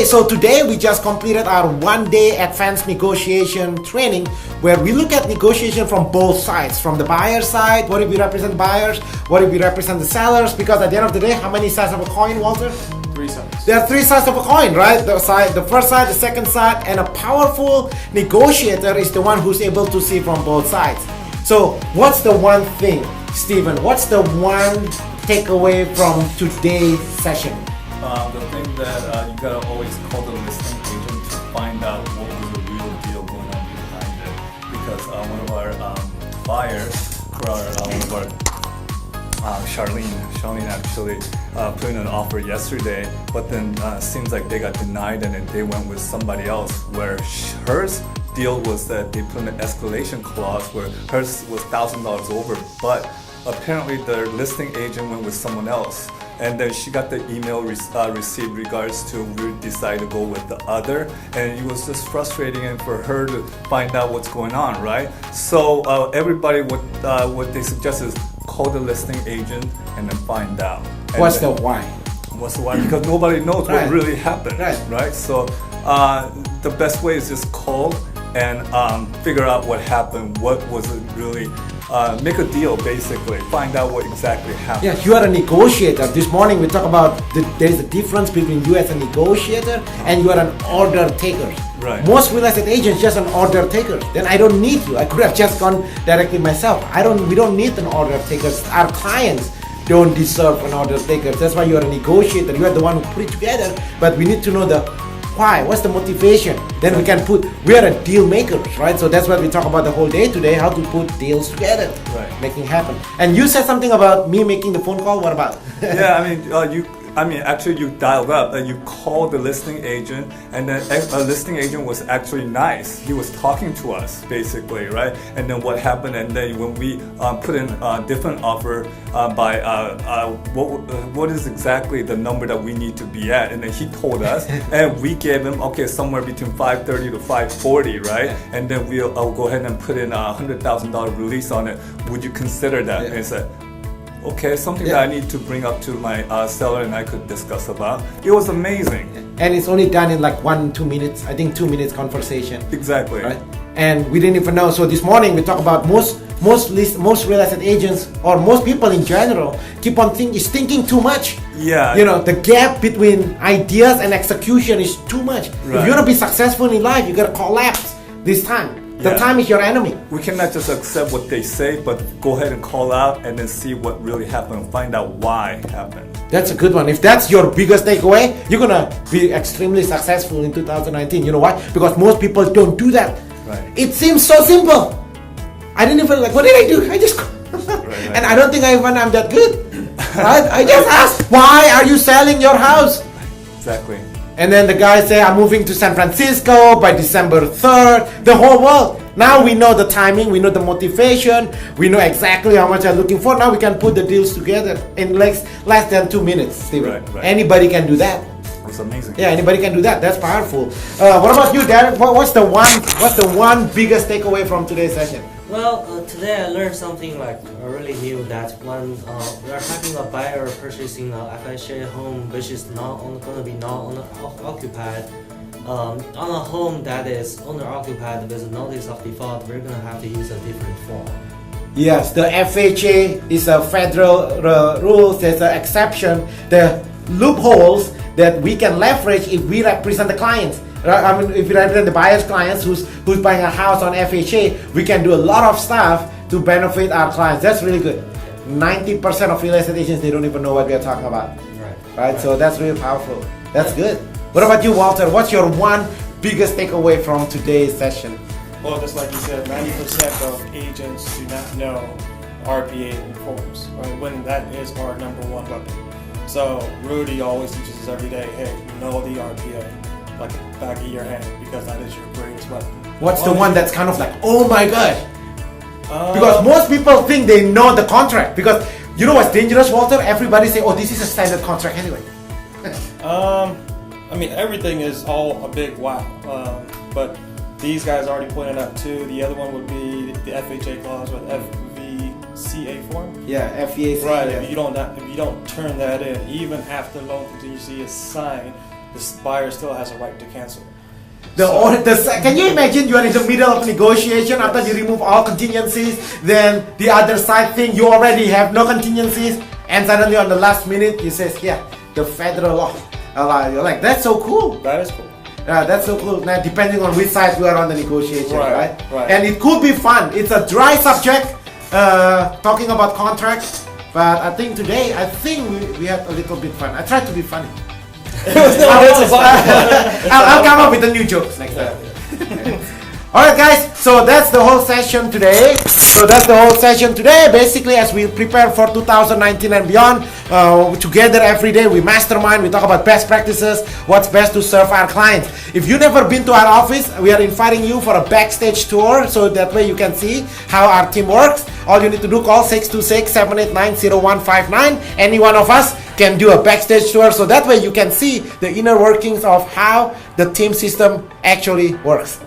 Okay, so today we just completed our one-day advanced negotiation training where we look at negotiation from both sides. From the buyer side, what if we represent buyers? What if we represent the sellers? Because at the end of the day, how many sides of a coin, Walter? Three sides. There are three sides of a coin, right? The first side, the second side, and a powerful negotiator is the one who's able to see from both sides. So what's the one thing, Stephen? What's the one takeaway from today's session? The thing that you gotta always call the listing agent to find out what was the real deal going on behind it. Because one of our buyers, one of our Charlene actually put in an offer yesterday, but then seems like they got denied and then they went with somebody else. Where hers deal was that they put an escalation clause where hers was $1,000 over, but apparently the listing agent went with someone else. And then she got the email received regards to we decided to go with the other, and it was just frustrating for her to find out what's going on, right? So everybody, what they suggest is call the listing agent and then find out. And What's the why? What's the why? Because nobody knows Right. what really happened, Right. So the best way is just call and figure out what happened. What was it really? Make a deal, basically. Find out what exactly happened. Yeah, you are a negotiator. This morning we talk about there's a difference between you as a negotiator and you are an order taker. Right. Most real estate agents just an order taker. Then I don't need you. I could have just gone directly myself. We don't need an order taker. Our clients don't deserve an order taker. That's why you are a negotiator. You are the one who put it together. But we need to know the why. What's the motivation? Then we are a deal makers, right? So that's what we talk about the whole day today, how to put deals together, right? Making happen. And you said something about me making the phone call. What about? Yeah, actually you dialed up and you called the listing agent, and then a listing agent was actually nice. He was talking to us basically, right? And then what happened, and then when we put in a different offer by what is exactly the number that we need to be at, and then he told us and we gave him somewhere between 530 to 540, right? And then I'll go ahead and put in a $100,000 release on it. Would you consider that? And he said, okay, something that I need to bring up to my seller and I could discuss about. It was amazing. And it's only done in like 1-2 minutes. I think 2 minutes conversation. Exactly. Right? And we didn't even know. So this morning we talk about most real estate agents or most people in general keep on thinking too much. Yeah. You know, the gap between ideas and execution is too much. Right. If you want to be successful in life, you gotta collapse this time. The time is your enemy. We cannot just accept what they say, but go ahead and call out and then see what really happened, find out why it happened. That's a good one. If that's your biggest takeaway, you're gonna be extremely successful in 2019. You know why? Because most people don't do that. Right. It seems so simple. I didn't even what did I do? I just right. And I don't think I'm that good. Right? I just asked, why are you selling your house? Exactly. And then the guy say, I'm moving to San Francisco by December 3rd. The whole world. Now we know the timing, we know the motivation, we know exactly how much I'm looking for. Now we can put the deals together in less than 2 minutes, Steven. Right. Anybody can do that. It's amazing. Yeah, anybody can do that. That's powerful. What about you, Derek? What's the one biggest takeaway from today's session? Well, today I learned something really new, that when we are having a buyer purchasing a FHA home which is going to be non-occupied, on a home that is owner-occupied with a notice of default, we're going to have to use a different form. Yes, the FHA is a federal rules. There's an exception. The loopholes that we can leverage if we represent the clients. I mean, if we represent the buyer's clients who's buying a house on FHA, we can do a lot of stuff to benefit our clients. That's really good. 90% of real estate agents, they don't even know what we are talking about. Right? So that's really powerful. That's good. What about you, Walter? What's your one biggest takeaway from today's session? Well, just like you said, 90% of agents do not know RPA and forms, right? When that is our number one weapon. So Rudy always teaches us every day, hey, know the RPA like the back of your hand, because that is your greatest weapon. What's the one that's kind of like, oh my god? Because most people think they know the contract. Because you know what's dangerous, Walter? Everybody say, oh, this is a standard contract anyway. I mean, everything is all a big wow. But these guys already pointed out too. The other one would be the FHA clause with FVCA form. Yeah, FVCA. Right. Yeah. If you don't turn that in, even after loan contingency is signed, this buyer still has a right to cancel. Can you imagine you are in the middle of negotiation after you remove all contingencies, then the other side think you already have no contingencies, and suddenly on the last minute you says, yeah, the federal law. You're like, that's so cool. That is cool. That's so cool. Now, depending on which side we are on the negotiation, right? Right. And it could be fun. It's a dry subject, talking about contracts, but I think today, we had a little bit fun. I tried to be funny. I'll come up with the new jokes next time. Alright guys, so that's the whole session today. Basically, as we prepare for 2019 and beyond, together every day we mastermind, we talk about best practices, what's best to serve our clients. If you've never been to our office, we are inviting you for a backstage tour, so that way you can see how our team works. All you need to do, call 626-789-0159. Any one of us can do a backstage tour, so that way you can see the inner workings of how the team system actually works.